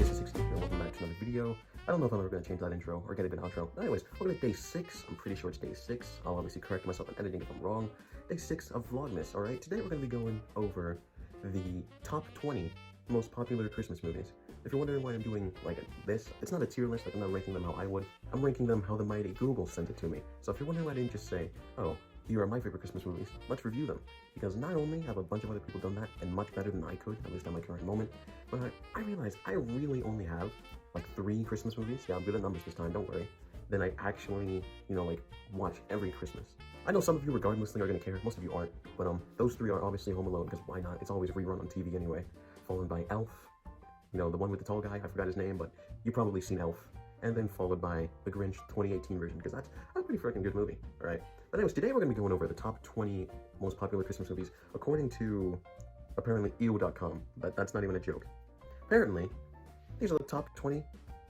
TssXD here, welcome back to another video. I don't know if I'm ever going to change that intro or get a good outro. Anyways, welcome to day 6. I'm pretty sure it's day 6. I'll obviously correct myself on editing if I'm wrong. Day 6 of Vlogmas, alright? Today we're going to be going over the top 20 most popular Christmas movies. If you're wondering why I'm doing like this, it's not a tier list, like I'm not ranking them how I would. I'm ranking them how the mighty Google sent it to me. So if you're wondering why I didn't just say, oh, here are my favorite Christmas movies, let's review them. Because not only have a bunch of other people done that, and much better than I could, at least at my current moment, but I realized I really only have like 3 Christmas movies. Yeah, I'm good at numbers this time, don't worry. Then I actually, like watch every Christmas. I know some of you regardlessly are gonna care, most of you aren't, but those 3 are obviously Home Alone, because why not? It's always rerun on TV anyway. Followed by Elf, the one with the tall guy, I forgot his name, but you've probably seen Elf. And then followed by The Grinch 2018 version, because that's a pretty freaking good movie, alright? But anyways, today we're going to be going over the top 20 most popular Christmas movies, according to, apparently, EO.com. That's not even a joke. Apparently, these are the top 20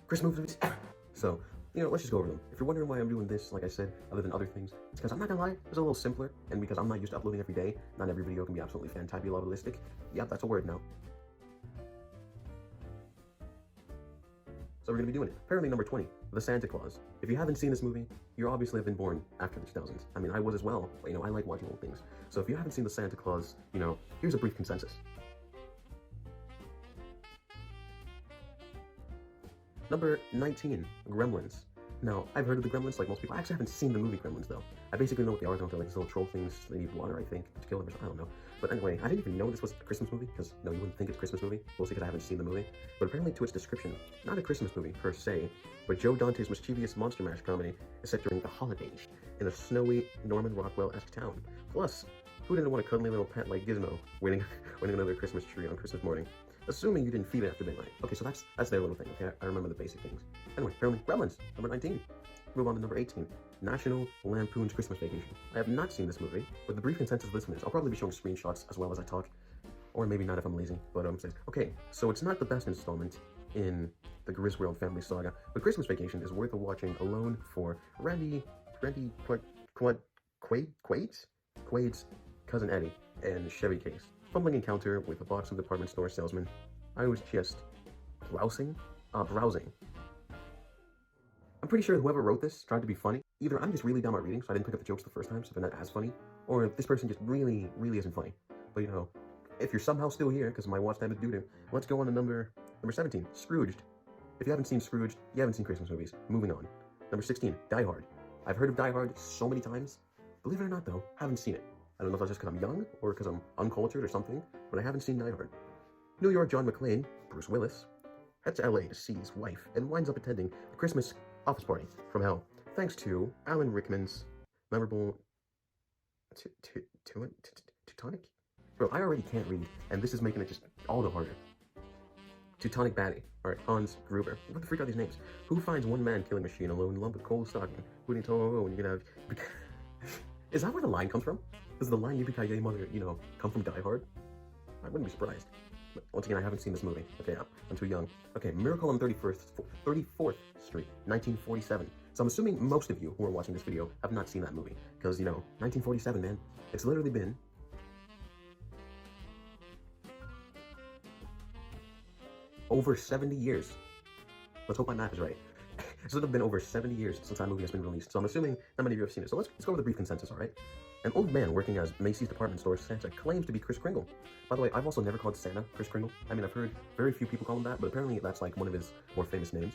Christmas movies ever. So, let's just go over them. If you're wondering why I'm doing this, like I said, other than other things, it's because I'm not gonna lie, it's a little simpler, and because I'm not used to uploading every day, not every video can be absolutely fantabulalistic. Yep, that's a word now. So we're going to be doing it. Apparently number 20, The Santa Claus. If you haven't seen this movie, you obviously have been born after the 2000s. I mean, I was as well, but I like watching old things. So if you haven't seen The Santa Claus, here's a brief consensus. Number 19, Gremlins. Now, I've heard of the Gremlins like most people. I actually haven't seen the movie Gremlins, though. I basically know what they are. They're like these little troll things. They need water, I think, to kill them or something. I don't know. But anyway, I didn't even know this was a Christmas movie, because, no, you wouldn't think it's a Christmas movie, mostly because I haven't seen the movie. But apparently to its description, not a Christmas movie, per se, but Joe Dante's mischievous Monster Mash comedy is set during the holidays in a snowy Norman Rockwell-esque town. Plus, who didn't want a cuddly little pet like Gizmo winning another Christmas tree on Christmas morning? Assuming you didn't feed it after midnight. Okay, so that's their little thing, okay? I remember the basic things. Anyway, apparently, Gremlins, number 19. Move on to number 18, National Lampoon's Christmas Vacation. I have not seen this movie, but the brief consensus of this one is, I'll probably be showing screenshots as well as I talk, or maybe not if I'm lazy, but okay, so it's not the best installment in the Griswold family saga, but Christmas Vacation is worth a watching alone for Quade's cousin Eddie and Chevy Case. Fumbling encounter with a box of department store salesman. I was just browsing. I'm pretty sure whoever wrote this tried to be funny. Either I'm just really dumb at reading, so I didn't pick up the jokes the first time, so they're not as funny, or if this person just really isn't funny. But if you're somehow still here, because my watch time is due to, let's go on to number 17, Scrooged. If you haven't seen Scrooged, you haven't seen Christmas movies. Moving on. Number 16, Die Hard. I've heard of Die Hard so many times. Believe it or not, though, haven't seen it. I don't know if that's just because I'm young, or because I'm uncultured or something, but I haven't seen Die Hard. New York John McClane, Bruce Willis, heads to LA to see his wife, and winds up attending a Christmas office party from hell, thanks to Alan Rickman's memorable Teutonic? Bro, I already can't read, and this is making it just all the harder. Teutonic baddie, alright, Hans Gruber. What the freak are these names? Who finds one man killing machine alone lump of coal stocking? Who didn't tell when you can have... Is that where the line comes from? Does the line Yippee-ki-yay mother, come from Die Hard? I wouldn't be surprised. But once again, I haven't seen this movie. Okay, I'm too young. Okay, Miracle on 34th Street, 1947. So I'm assuming most of you who are watching this video have not seen that movie. Because, 1947, man. It's literally been... over 70 years. Let's hope my math is right. It's literally been over 70 years since that movie has been released. So I'm assuming not many of you have seen it. So let's go with the brief consensus, alright? An old man working as Macy's department store Santa claims to be Kris Kringle. By the way, I've also never called Santa Kris Kringle. I mean, I've heard very few people call him that, but apparently that's like one of his more famous names.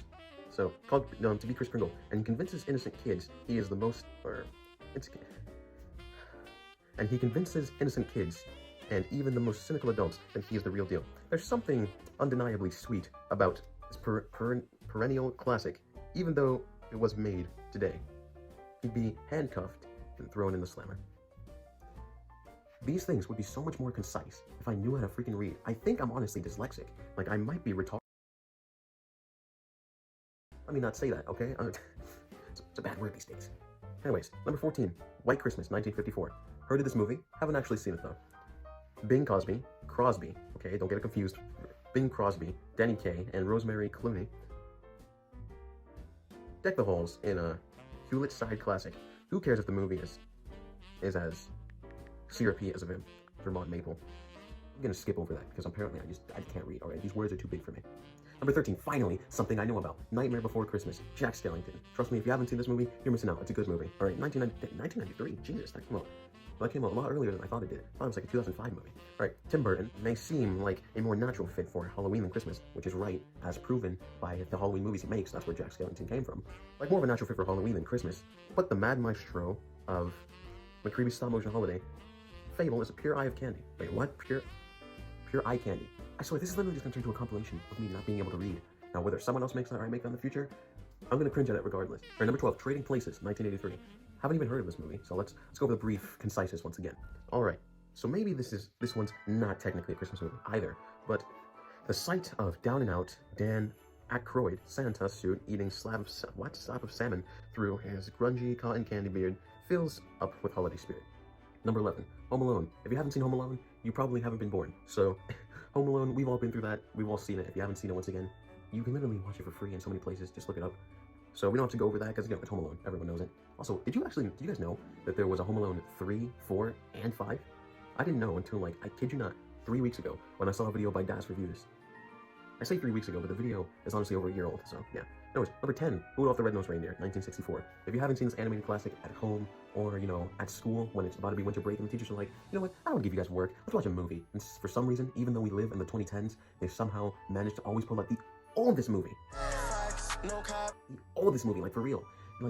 So, called to be Kris Kringle, and he convinces innocent kids he is the most, and he convinces innocent kids, and even the most cynical adults, that he is the real deal. There's something undeniably sweet about this perennial classic, even though it was made today. He'd be handcuffed and thrown in the slammer. These things would be so much more concise if I knew how to freaking read. I think I'm honestly dyslexic. Like, I might be retarded. Let me not say that, okay? It's a bad word these days. Anyways, number 14, White Christmas, 1954. Heard of this movie? Haven't actually seen it, though. Bing Crosby, okay, don't get it confused. Bing Crosby, Danny Kaye, and Rosemary Clooney deck the halls in a Hewlett-Side classic. Who cares if the movie is as syrupy as a Vermont maple? I'm gonna skip over that because apparently I can't read. All right, these words are too big for me. Number 13, finally, something I know about. Nightmare Before Christmas, Jack Skellington. Trust me, if you haven't seen this movie, you're missing out. It's a good movie. All right, 1993, Jesus, that came out a lot earlier than I thought it did. I thought it was like a 2005 movie. All right, Tim Burton may seem like a more natural fit for Halloween than Christmas, which is right, as proven by the Halloween movies he makes. That's where Jack Skellington came from. Like more of a natural fit for Halloween than Christmas. But the mad maestro of McCreevy's stop-motion holiday fable is a pure eye of candy. Wait, what? Pure eye candy. I swear, this is literally just gonna turn into a compilation of me not being able to read. Now, whether someone else makes that or I make that in the future, I'm gonna cringe at it regardless. All right, number 12, Trading Places, 1983. Haven't even heard of this movie, so let's go over the brief conciseness once again. All right, so maybe this one's not technically a Christmas movie either, but the sight of down and out Dan Aykroyd Santa suit eating slab of salmon through his grungy cotton candy beard fills up with holiday spirit. Number 11, Home Alone. If you haven't seen Home Alone, you probably haven't been born. So, Home Alone, we've all been through that. We've all seen it. If you haven't seen it, once again, you can literally watch it for free in so many places. Just look it up. So we don't have to go over that because, it's Home Alone. Everyone knows it. Also, did you guys know that there was a Home Alone 3, 4, and 5? I didn't know until, I kid you not, 3 weeks ago when I saw a video by Das Reviews. I say 3 weeks ago, but the video is honestly over a year old, so yeah. Anyways, number 10, Rudolph the Red-Nosed Reindeer, 1964. If you haven't seen this animated classic at home or, at school when it's about to be winter break and the teachers are like, you know what, I don't give you guys work, let's watch a movie. And for some reason, even though we live in the 2010s, they somehow managed to always pull out the oldest movie. The oldest movie, for real.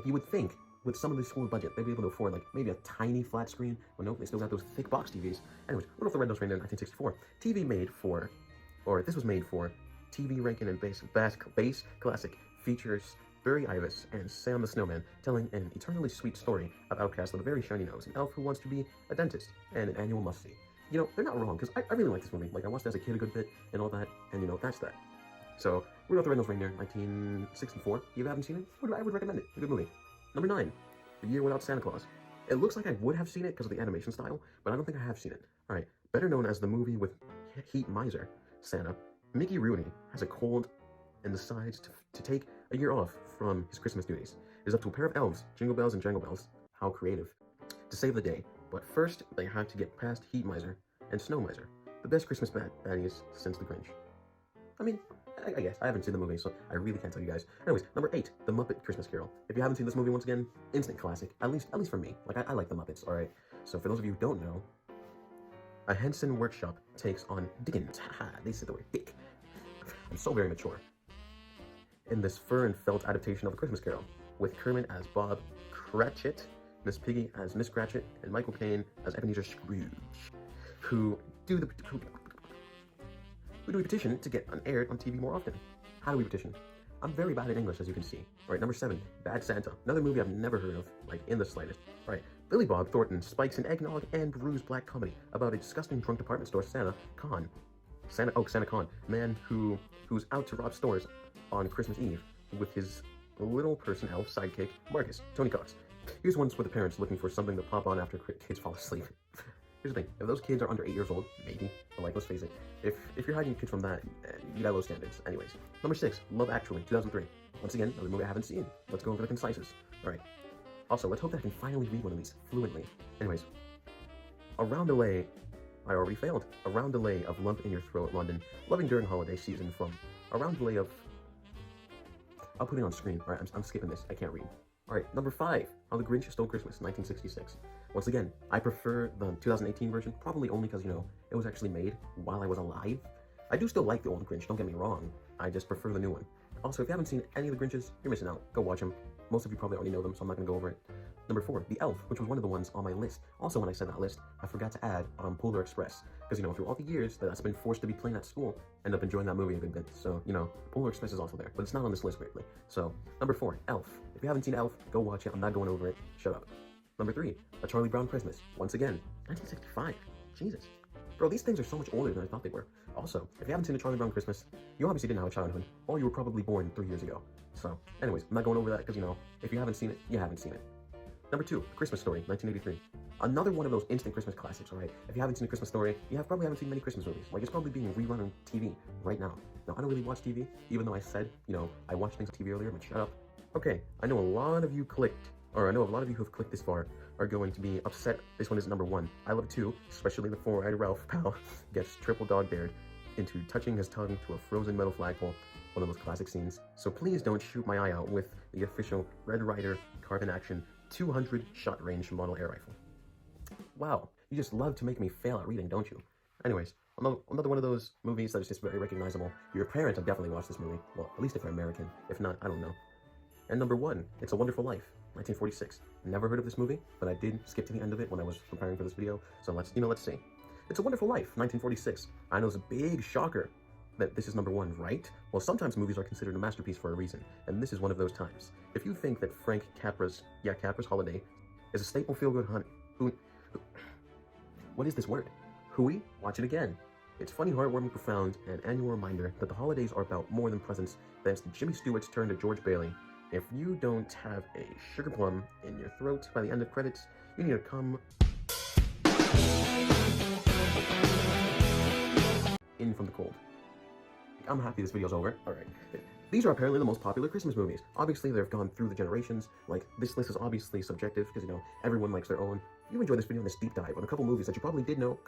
You would think, with some of the school budget, they'd be able to afford, maybe a tiny flat screen. Well, nope, they still got those thick box TVs. Anyways, Rudolph the Red-Nosed Reindeer, 1964. This was made for TV Rankin and Bass classic features Barry Ives and Sam the Snowman telling an eternally sweet story of outcast with a very shiny nose, an elf who wants to be a dentist, and an annual must-see. They're not wrong, because I really like this movie. I watched it as a kid a good bit and all that, and that's that. So, Rudolph the Red-Nosed Reindeer, 1964. If you haven't seen it, I would recommend it. A good movie. Number 9, The Year Without Santa Claus. It looks like I would have seen it because of the animation style, but I don't think I have seen it. Alright, better known as the movie with Heat Miser, Santa, Mickey Rooney has a cold and decides to take a year off from his Christmas duties. It is up to a pair of elves, Jingle Bells and Jangle Bells, how creative, to save the day. But first, they have to get past Heat Miser and Snow Miser, the best Christmas baddies since the Grinch. I mean, I guess. I haven't seen the movie, so I really can't tell you guys. Anyways, number 8, The Muppet Christmas Carol. If you haven't seen this movie, once again, instant classic. At least for me. I like the Muppets, alright? So for those of you who don't know, a Henson workshop takes on Dickens. Haha, they said the word dick. I'm so very mature. In this fur and felt adaptation of A Christmas Carol, with Kermit as Bob Cratchit, Miss Piggy as Miss Cratchit, and Michael Caine as Ebenezer Scrooge, who do we petition to get aired on TV more often? How do we petition? I'm very bad at English, as you can see. Alright, number 7, Bad Santa. Another movie I've never heard of, in the slightest. Alright, Billy Bob Thornton spikes an eggnog and brews black comedy about a disgusting drunk department store Santa Con, man who's out to rob stores on Christmas Eve with his little person elf sidekick, Marcus, Tony Cox. Here's one for the parents looking for something to pop on after kids fall asleep. Here's the thing, if those kids are under 8 years old, maybe, but let's face it, if you're hiding your kids from that, you got low standards. Anyways, number 6, Love Actually, 2003. Once again, another movie I haven't seen. Let's go over the conciseness. Alright. Also, let's hope that I can finally read one of these fluently. Anyways, Around the Lay, I already failed. Around the Lay of Lump in Your Throat, London. Loving during holiday season from Around the Lay of... I'll put it on screen. Alright, I'm skipping this. I can't read. Alright, number 5, How the Grinch Stole Christmas, 1966. Once again, I prefer the 2018 version, probably only because, it was actually made while I was alive. I do still like the old Grinch, don't get me wrong. I just prefer the new one. Also, if you haven't seen any of the Grinches, you're missing out. Go watch them. Most of you probably already know them, so I'm not going to go over it. Number 4, The Elf, which was one of the ones on my list. Also, when I said that list, I forgot to add Polar Express. Because, through all the years that that's been forced to be playing at school, I end up enjoying that movie a good bit. So, Polar Express is also there, but it's not on this list, weirdly. So, number 4, Elf. If you haven't seen Elf, go watch it. I'm not going over it. Shut up. Number 3, A Charlie Brown Christmas. Once again, 1965. Jesus. Bro, these things are so much older than I thought they were. Also, if you haven't seen A Charlie Brown Christmas, you obviously didn't have a childhood, or you were probably born 3 years ago. So, anyways, I'm not going over that because, if you haven't seen it, you haven't seen it. Number 2, Christmas Story, 1983. Another one of those instant Christmas classics, alright? If you haven't seen A Christmas Story, you probably haven't seen many Christmas movies. It's probably being rerun on TV right now. Now, I don't really watch TV, even though I said, I watch things on TV earlier, but shut up. Okay, I know a lot of you who have clicked this far are going to be upset. This one is number 1. I love 2, especially the four-eyed Ralph pal gets triple dog-dared into touching his tongue to a frozen metal flagpole. One of those classic scenes. So please don't shoot my eye out with the official Red Ryder Carbon Action 200 shot range model air rifle. Wow, you just love to make me fail at reading, don't you? Anyways, another one of those movies that is just very recognizable. Your parents have definitely watched this movie. Well, at least if they're American. If not, I don't know. And number 1, It's a Wonderful Life, 1946. Never heard of this movie, but I did skip to the end of it when I was preparing for this video. So let's see. It's a Wonderful Life, 1946. I know it's a big shocker that this is number 1, right? Well, sometimes movies are considered a masterpiece for a reason, and this is one of those times. If you think that Frank Capra's Holiday is a staple feel-good hunt, what is this word? Hooey? Watch it again. It's funny, heartwarming, profound, and annual reminder that the holidays are about more than presents, thanks to Jimmy Stewart's turn to George Bailey. If you don't have a sugar plum in your throat by the end of credits, you need to come in from the cold. I'm happy this video's over. Alright. These are apparently the most popular Christmas movies. Obviously, they've gone through the generations. Like, this list is obviously subjective, because, you know, everyone likes their own. If you enjoyed this video and this deep dive on a couple movies that you probably did know,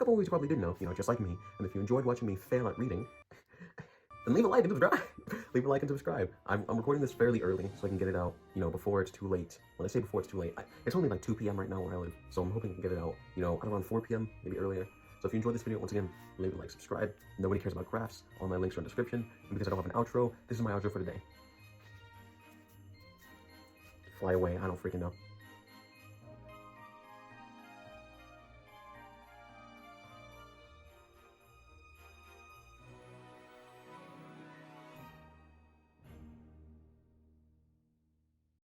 you know, just like me, and if you enjoyed watching me fail at reading, then leave a like and subscribe. Leave a like and subscribe. I'm recording this fairly early, so I can get it out, you know, before it's too late. When I say before it's too late, it's only like 2 p.m. right now where I live, so I'm hoping I can get it out, you know, around 4 p.m., maybe earlier. So if you enjoyed this video, once again, leave a like, subscribe. Nobody cares about crafts. All my links are in the description. And because I don't have an outro, this is my outro for today. Fly away, I don't freaking know.